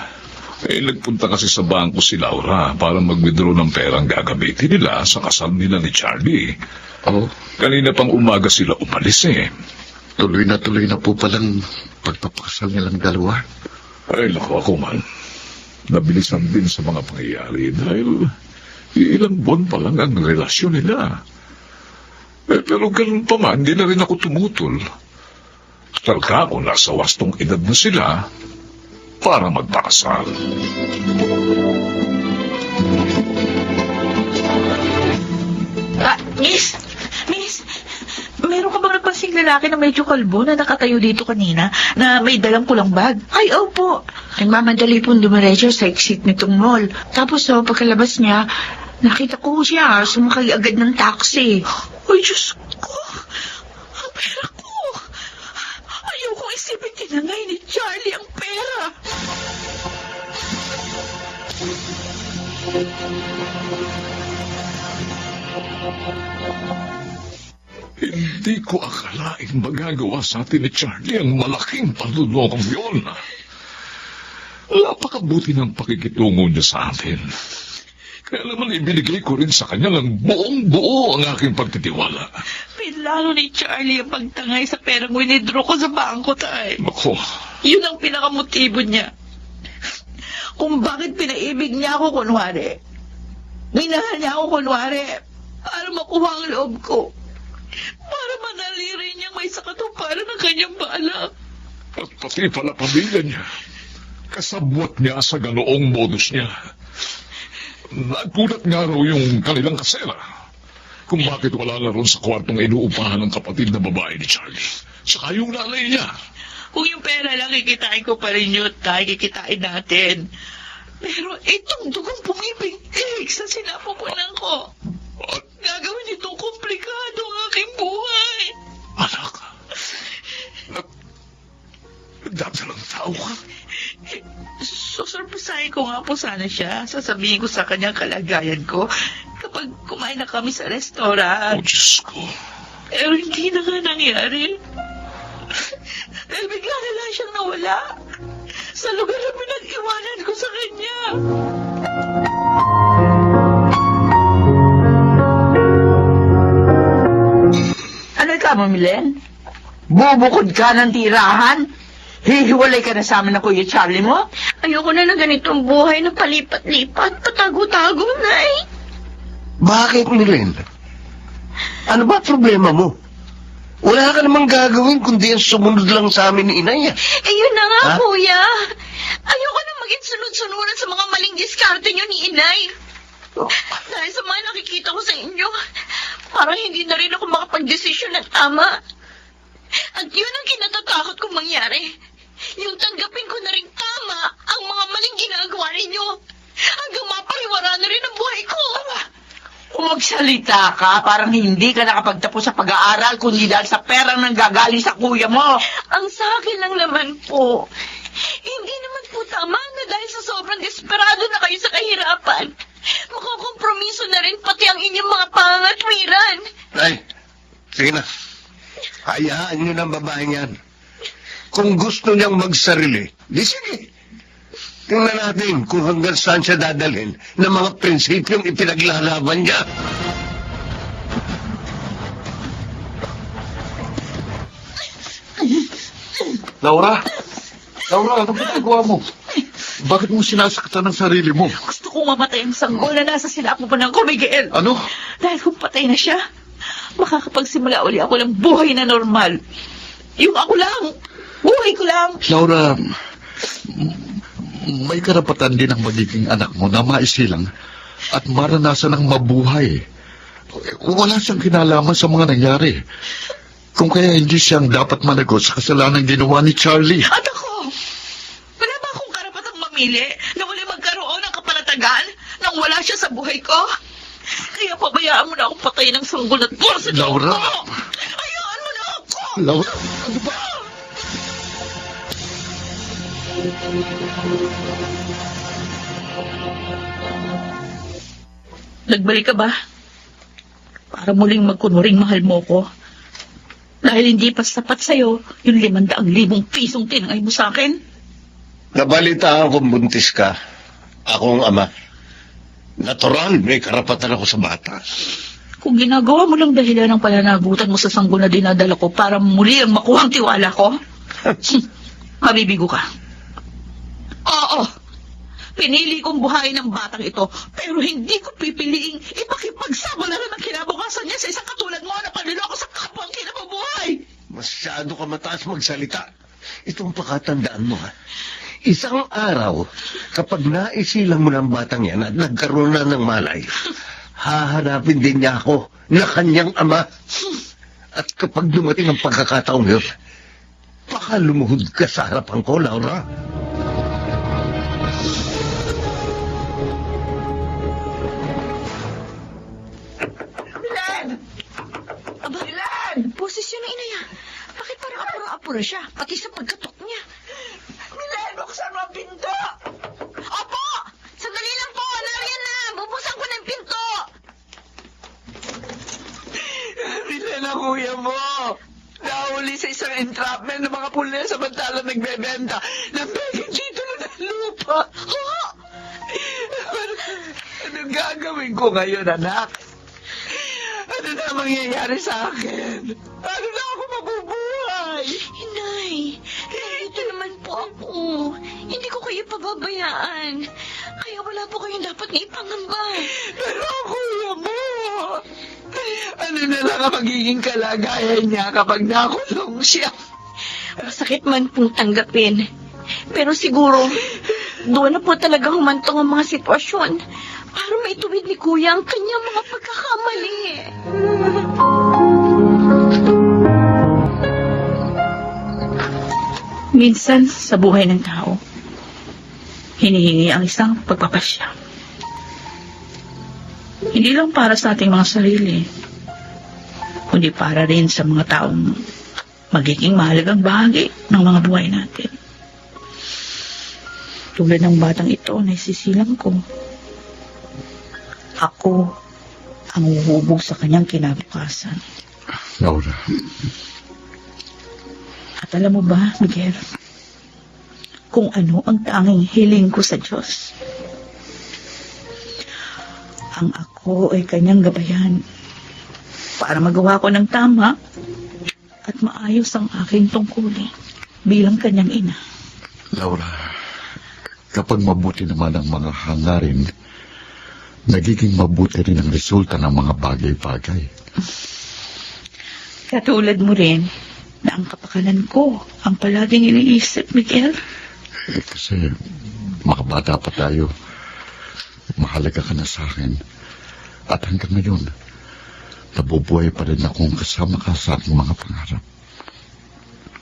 Nagpunta kasi sa bangko si Laura para mag-withdraw ng perang gagamitin nila sa kasal nila ni Charlie. Oh, Kanina pang umaga sila umalis eh. tuloy na po palang pagpapakasal nilang dalawa. Ay, naku ako man. Nabilisan din sa mga pangyayari dahil ilang buwan pa lang ang relasyon nila. Pero ganun pa man, hindi na rin ako tumutol. Talaga ako nasa wastong edad na sila para magpakasal. Miss, meron ka bang nagpasing lalaki na medyo kalbo na nakatayo dito kanina na may dalang pulang bag? Ay, opo. Nagmamadali pong dumiretso sa exit nitong mall. Tapos, pagkalabas niya, nakita ko siya, sumakay agad ng taxi. Ay, Diyos ko! Ang pera ko! Ayokong isipin tinangay ni Charlie ang pera! Hindi ko akalaing magagawa sa atin ni Charlie ang malaking panlulokong yun. Napakabuti ng pakikitungo niya sa atin. Kaya naman ibinigay ko rin sa kanya ng buong-buo ang aking pagtitiwala. Pinlalo ni Charlie ang pagtangay sa perang winidro ko sa bangko, tay. Ako, Yun ang pinakamotibo niya. Kung bakit pinaibig niya ako kunwari. Minahal niya ako kunwari para makuha ang loob ko. Para madali rin niyang may sakatuparan ng kanyang balak. at pati pala pamilya niya. Kasabwat niya sa ganoong modus niya. Nagulat nga raw yung kanilang kasera kung bakit wala na ron sa kwartong inuupahan ng kapatid na babae ni Charlie. Saka yung nanay niya. Kung yung pera lang, kikitain ko pa rin yun, tayo kikitain natin. Pero itong dugong pumipigtig sa sinapupunan ko. At Gagawin itong komplikado ang aking buhay. anak, nagdadalang tao ka. Susurpresahin ko nga po sana siya. Sasabihin ko sa kanyang kalagayan ko kapag kumain na kami sa Oh, restaurant. Diyos ko. Pero hindi na nga nangyari. Dahil bigla na lang siyang nawala sa lugar na pinag-iwanan ko sa kanya. Ano ka, Mamilen? Bubukod ka ng tirahan? Hihiwalay ka na sa amin ng Kuya Charlie mo? Ayoko na ng ganitong buhay na palipat-lipat, patago-tago na eh. Bakit, Milen? Ano ba problema mo? Wala ka namang gagawin kundi ang sumunod lang sa amin ni inay. Eh yun na nga, Ha? kuya. Ayoko na maging sunod-sunuran sa mga maling diskarte niyo ni inay. Dahil sa mga nakikita ko sa inyo, parang hindi na rin ako makapag-desisyon ng tama. At yun ang kinatatakot kong mangyari. Yung tanggapin ko na rin tama ang mga maling ginagawa ninyo. Hanggang mapariwara na rin ang buhay ko. Kung magsalita ka, parang hindi ka nakapagtapos sa pag-aaral kundi dahil sa perang nanggagaling sa kuya mo. Ang sa akin lang naman po, hindi naman po tama na dahil sa sobrang desperado na kayo sa kahirapan, makakompromiso na rin pati ang inyong mga pangangatwiran. Ay, sige na. Hayaan nyo ng babaeng yan. Kung gusto niyang magsarili, di sige. Tingnan natin kung hanggang saan siya dadalhin ng mga prinsipyong ipinaglalaban niya. Laura? Laura, ano ginagawa mo? Bakit mo sinasaktan ng sarili mo? Gusto kong mamatay ang sanggol na nasa sinapupunan ko, Miguel. Ano? Dahil kung patay na siya, makakapagsimula uli ako ng buhay na normal. Yung ako lang, buhay ko lang. Laura, may karapatan din ang magiging anak mo na maisilang at maranasan ng mabuhay. Wala siyang kinalaman sa mga nangyari. Kung kaya hindi siyang dapat managot sa kasalanan ginawa ni Charlie. At ako, wala ba akong karapatang mamili na wala magkaroon ng kapanatagan nang wala siya sa buhay ko? Kaya pabayaan mo na akong patayin ng sanggol at buwan sa loob Laura! ko. Hayaan mo na ako! Laura, ano ba? Nagbalik ka ba? Para muling magkunwaring mahal mo ko. Dahil hindi pa sapat sa'yo yung 500,000 pisong tinangay mo sa akin. Nabalitaan kong buntis ka. Ako ang ama. Natural, may karapatan ako sa bata. Kung ginagawa mo lang dahilan ng pananagutan mo sa sanggol na dinadala ko para muli ang makuha ang tiwala ko, mabibigo ka. Oo, pinili kong buhayin ng batang ito, pero hindi ko pipiliing ipakipagsabalaran ang kinabukasan niya sa isang katulad mo na panliloko sa kapwa ang kinabubuhay. Masyado ka mataas magsalita. Itong pakatandaan mo, ha? Isang araw, kapag naisilang mo ng batang yan at nagkaroon na ng malay, hahanapin din niya ako na kanyang ama. At kapag dumating ang pagkakataong yun, baka lumuhod ka sa harapan ko, Laura. Milan! Aba, Milan! boses yun na inaya. Bakit parang apuro-apuro siya? Pati sa pagkatok niya. Milan, buksan mo ang pinto! Opo! Sandali lang po! Nariyan na! Bubuksan ko na yung pinto! Milan ang kuya mo! Nahuli sa isang entrapment ng mga pulis samantalang nagbebenta ng beking titulo ng lupa. Oo! Anong gagawin ko ngayon, anak? Ano na mangyayari sa akin? Ano na ako mabubuhay? Inay, nandito naman po ako. Hindi ko kayo pababayaan. Kaya wala po kayong dapat na ipangamba. Pero ang kuya mo, ano na lang ang magiging kalagayan niya kapag nakulong siya? Masakit man pong tanggapin. Pero siguro, doon na po talaga humantong ang mga sitwasyon para maituwid ni Kuya ang kanyang mga pagkakamali. Minsan sa buhay ng tao, hinihingi ang isang pagpapasya. Hindi lang para sa ating mga sarili, kundi para rin sa mga taong magiging mahalagang bahagi ng mga buhay natin. Tulad ng batang ito na isisilang ko. Ako ang huhubog sa kanyang kinabukasan. Laura, At alam mo ba, Miguel, kung ano ang tanging hiling ko sa Diyos? Ang ako ay kanyang gabayan para magawa ko ng tama at maayos ang aking tungkulin bilang kanyang ina. Laura, kapag mabuti naman ang mga hangarin, nagiging mabuti rin ang resulta ng mga bagay-bagay. Katulad mo rin na ang kapakanan ko ang palaging iniisip, Miguel. Kasi makabata pa tayo. Mahalaga ka na sa akin. At hanggang ngayon, nabubuhay pa rin akong kasama ka sa aking mga pangarap.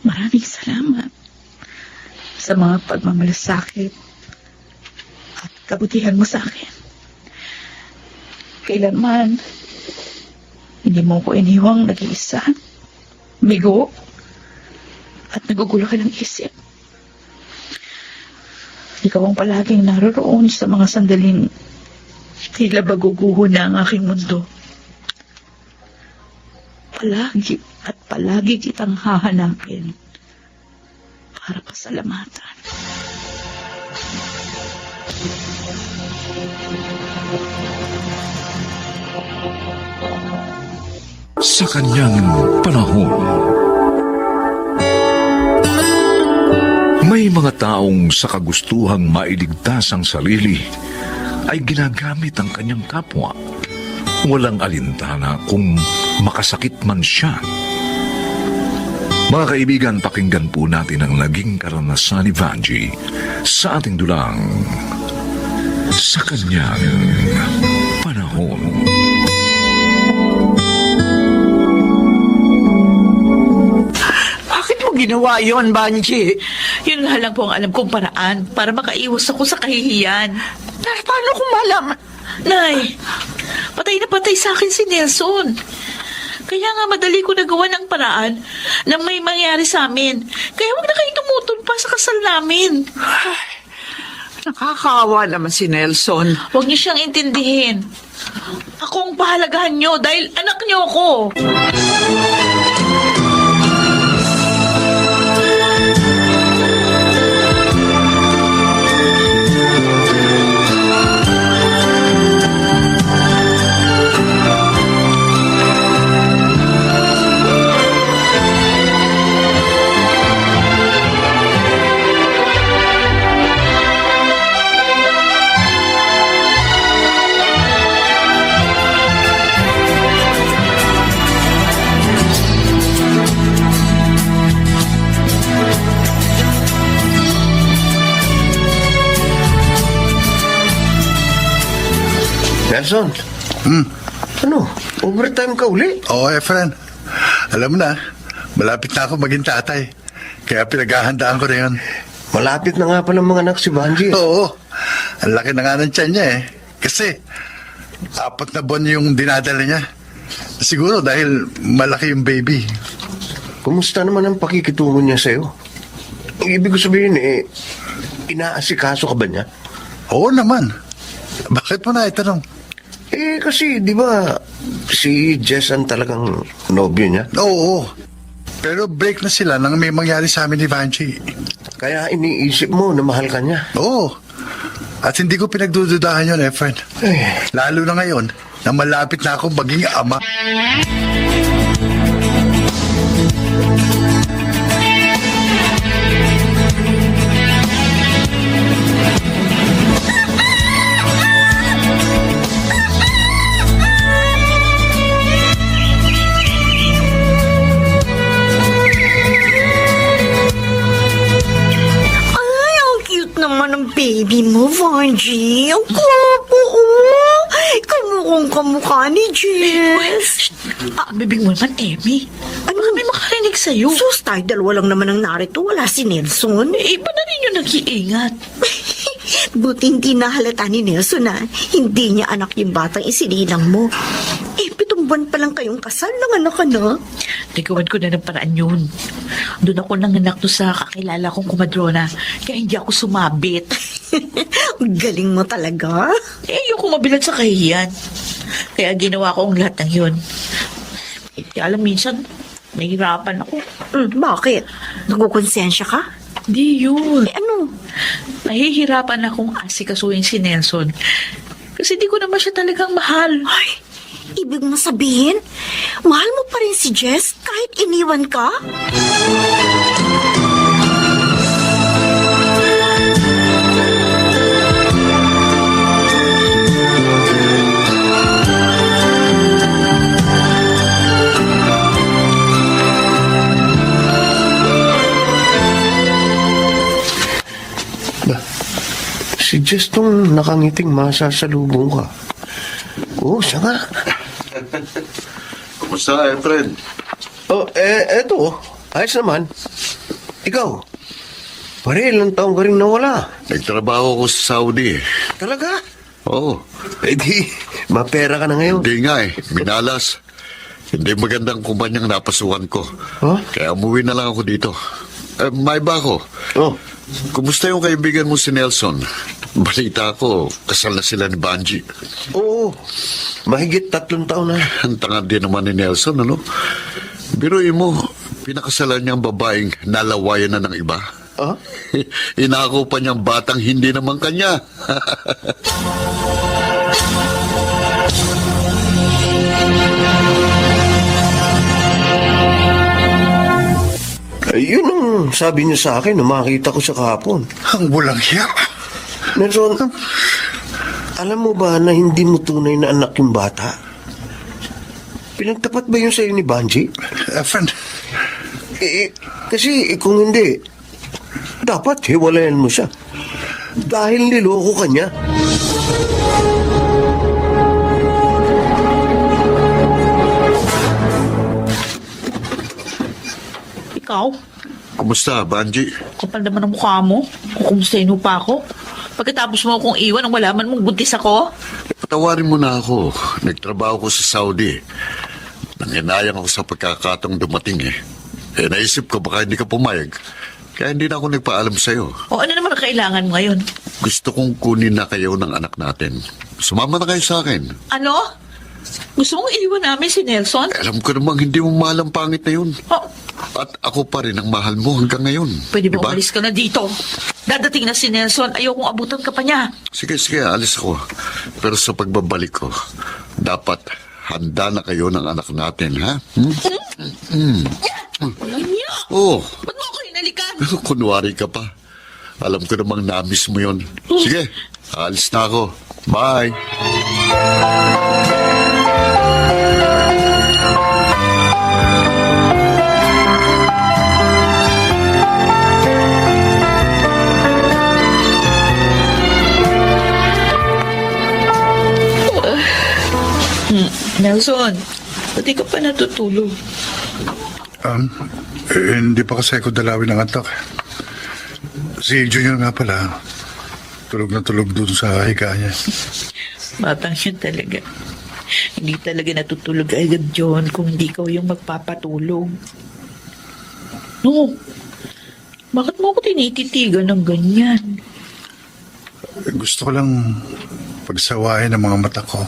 Maraming salamat sa mga pagmamalasakit at kabutihan mo sa akin. Kailanman, hindi mo ko iniwang nag-iisa, bigo, at nagugulo ka ng isip. Ikaw ang palaging naroroon sa mga sandaling tila baguguho na ang aking mundo. Palagi at palagi kitang hahanapin para pasalamatan. Sa kanyang panahon, may mga taong sa kagustuhang mailigtas ang sarili ay ginagamit ang kanyang kapwa walang alintana kung makasakit man siya. Mga kaibigan, pakinggan po natin ang naging karanasan ni Vanji sa ating dulang sa kanyang panahon. Bakit mo ginawa yon, Banji? Yun nga lang po ang alam kong paraan para makaiwas ako sa kahihiyan. Paano kung malaman? Nay, patay na patay sa akin si Nelson. Kaya nga madali ko nagawa ng paraan na may mangyari sa amin. Kaya wag na kayong tumutol pa sa kasal namin. Nakakaawa naman si Nelson. Huwag niyo siyang intindihin. Ako ang pahalagahan niyo dahil anak niyo ako. Nelson? Ano? Overtime ka uli? Oo, Efren. Alam mo na, malapit na ako maging tatay. Kaya pinaghahandaan ko na yun. Malapit na nga pala mga anak si Banji. Oo, ang laki na nga ng tiyan niya eh. Kasi, 4 na buwan yung dinadala niya. Siguro dahil malaki yung baby. Kumusta naman ang pakikitungo niya sa'yo? Ang ibig ko sabihin inaasikaso ka ba niya? Oo naman. Bakit mo na itanong? Kasi di ba si Jess ang talagang nobyo niya? Oo. Pero break na sila nang may mangyari sa amin ni Vanji. Kaya iniisip mo na mahal ka niya. Oo. At hindi ko pinagdududahan yun, Efren. Lalo na ngayon na malapit na ako maging ama. Ay, ang cute naman ng baby mo, Vanji. Ang kwapo, oh. Kamukhang kamukha ni Jess. Bibig mo naman, Emmy. Ano kami makarinig sa'yo? Sus, tayo dalawa lang naman ang narito. Wala si Nelson. Iba na rin yung nag-iingat. Buti hindi nahalata ni Nelson na hindi niya anak yung batang isinilang mo. 7 buwan pa lang kayong kasal, nanganak ka na. Nagawan ko na ng paraan yun. Doon ako nanganak to sa kakilala kong kumadrona. Kaya hindi ako sumabit. Ang galing mo talaga. Ayoko mabilad sa kahihiyan. Kaya ginawa ko ang lahat ng yun. Kaya alam, minsan, nahihirapan ako. Bakit? Nagkukonsensya ka? Di yun. Ano? Nahihirapan akong asikasuhin si Nelson. Kasi di ko naman siya talagang mahal. Ay, ibig mo sabihin, mahal mo pa rin si Jess kahit iniwan ka? Si Jess tong nakangiting masasalubong ka. Oo, siya nga. Kumusta, Efren? Eto. Ayos naman. Ikaw, pare, ilang taong ka rin nawala. Nagtrabaho ko sa Saudi. Talaga? Oo. Di, mapera ka na ngayon. Hindi nga minalas. Hindi magandang kumpanyang napasukan ko. Huh? Kaya umuwi na lang ako dito. May ba ako? Oh, Kumusta yung kaibigan mo si Nelson? Balita ko, kasal na sila ni Banji. oo. Mahigit 3 taon na. Ang tanga din naman ni Nelson, ano? Biruin mo, pinakasalan niyang babaeng nalawayan na ng iba. Ah? Inako pa niyang batang hindi naman kanya. Yun ang sabi niya sa akin nung makita ko siya kahapon. Ang walang hiya. Nelson, alam mo ba na hindi mo tunay na anak yung bata? Pinagtapat ba yun sa'yo ni Banji? Friend, Kasi kung hindi, dapat hiwalayan mo siya. Dahil niloko ka niya. Ikaw? Kumusta, Banji? Kapal naman ang mukha mo. Kukumustahin mo pa ako. Pagkatapos mo akong iwan, ang malaman mong buntis ako. Patawarin mo na ako. Nagtrabaho ko sa Saudi. Nanginayang ako sa pagkakataong dumating eh. Naisip ko baka hindi ka pumayag. Kaya hindi na ako nagpaalam sa'yo. O ano naman ang kailangan mo ngayon? Gusto kong kunin na kayo ng anak natin. Sumama na kayo sa akin. Ano? Gusto mong iwan namin si Nelson? Alam ko namang hindi mo mahal ang pangit na yun. Oh, At ako pa rin ang mahal mo hanggang ngayon. pwede ba Diba? umalis ka na dito? Dadating na si Nelson, ayokong abutan ka pa niya. Sige, alis ako. Pero sa pagbabalik ko, dapat handa na kayo ng anak natin, ha? Walang niya! Oh, Ba't mo ako inalikan? kunwari ka pa. Alam ko namang na-miss mo yun. Sige, alis na ako. Bye! Nelson, pati ka pa natutulog. hindi pa kasi ako dalawin ng anak. Si Junior nga pala, tulog na tulog doon sa higa niya. Batang yun talaga. Hindi talaga natutulog agad John kung hindi ikaw yung magpapatulog. No, bakit mo ako tinititigan ng ganyan? Gusto ko lang pagsawain ang mga mata ko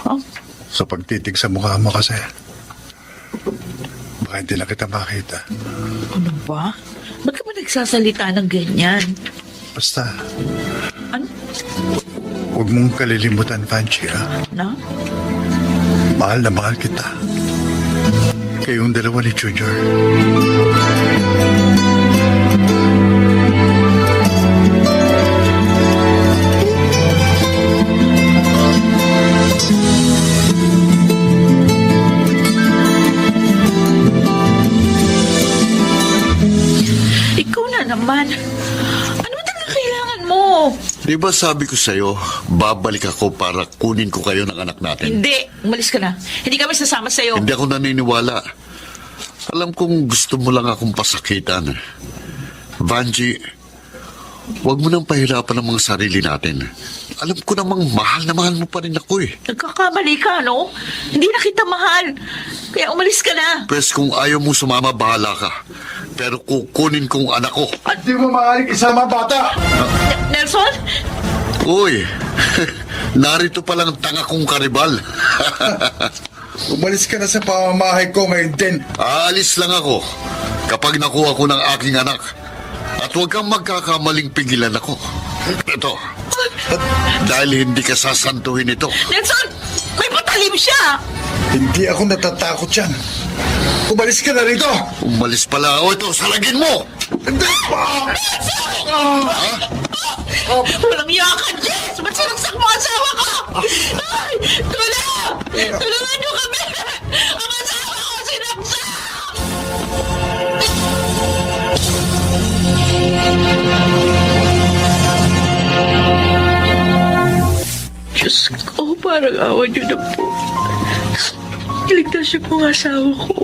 Ha? sa pagtitig sa mukha mo kasi. Baka hindi na kita makita. Ano ba? Ba't ka ba nagsasalita ng ganyan? Basta, Ano? huwag mong kalilimutan, Panchi, ha? Na? Mahal na mahal kita. Kayong dalawa ni Junior. Ikaw na naman. Ano ba talaga kailangan mo? Di ba sabi ko sa'yo, babalik ako para kunin ko kayo ng anak natin? Hindi. Umalis ka na. Hindi kami sasama sa'yo. Hindi ako naniniwala. Alam kong gusto mo lang akong pasakitan. Vanji, huwag mo nang pahirapan ang mga sarili natin. Alam ko namang mahal na mahal mo pa rin ako eh. Nagkakamali ka, no? Hindi na kita mahal. Kaya umalis ka na. Pwes kung ayaw mo sumama, bahala ka. Pero kukunin kong anak ko. Hindi mo maaaring isama bata! Nelson? Uy, narito palang tanga kong karibal. Umalis ka na sa pamamahay ko ngayon din. Aalis lang ako kapag nakuha ko ng aking anak. At huwag kang magkakamaling pigilan ako. Ito, dahil hindi ka sasantuhin ito. Nelson! May patalim siya! Hindi ako natatakot yan. Umalis ka na rito! Umalis pala ako ito, salagin mo! Hindi! Walang yakan, Jess! Ba't sinagsak mo ang asawa ko? Ay! Tulong! Tulungan niyo kami! Ang asawa ko sinagsak! Diyos ko, parang awa niyo na po. Iligtas niyo po ang asawa ko.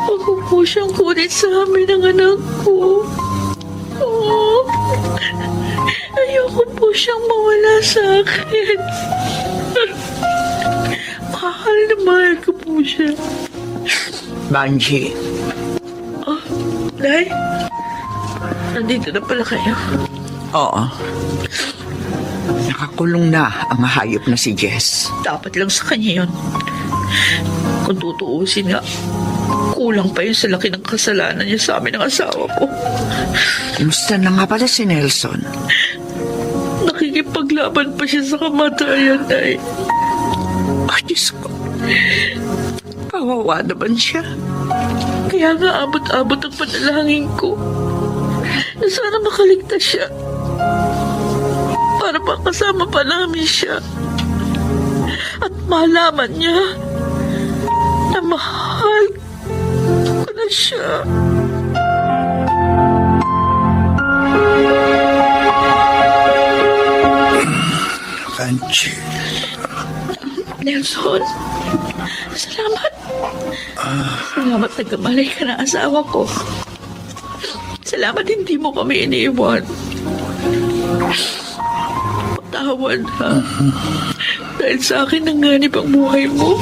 Huwag ko po siyang kunin sa amin ng anak ko. Oh, ayoko po siyang mawala sa akin. Mahal na mahal ko po siya. Banji, Nay, nandito na pala kayo. oo. Nakakulong na ang hayop na si Jess. Dapat lang sa kanya yun. Kung tutuusin nga, kulang pa yun sa laki ng kasalanan niya sa amin ng asawa ko. Kumusta na nga pala si Nelson? Nakikipaglaban pa siya sa kamatayan, Nay. Ay, Diyos ko. Kawawa naman siya. Kaya nga abot-abot ang panalangin ko na sana makaligtas siya para makasama pa namin siya. at malaman niya na mahal ko na siya. Fanchi. Nelson, salamat. Salamat nagkamalay ka ng asawa ko. Salamat hindi mo kami iniiwan. Patawad ha. Dahil sa akin nanganib ang buhay mo.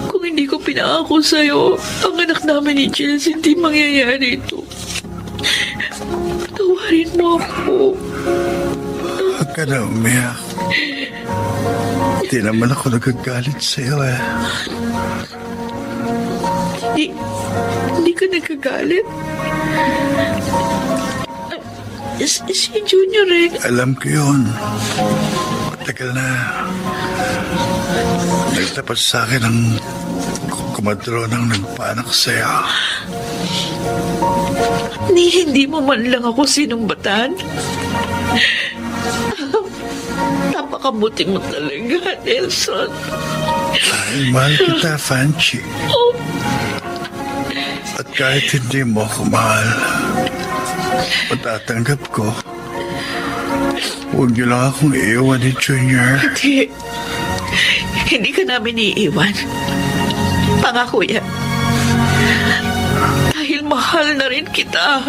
Kung hindi ko pinangako sa'yo, ang anak namin ni Jess, hindi mangyayari ito. Patawarin mo ako. Huwag ka na umiyak. Hindi naman ako nagagalit sa'yo eh. Hindi ka nagkagalit? Si Junior eh. Alam ko yun. Matagal na. Nagtapat sa akin ang kumadro ng nagpanak sa'yo. Hindi mo man lang ako sinumbatan? Napakabuti mo talaga, Nelson. Dahil mahal kita, Fanchi. At kahit hindi mo ako mahal, matatanggap ko. Huwag niyo lang akong iiwan ni Junior. Hindi ka namin iiwan. Pangako yan. Dahil mahal na rin kita.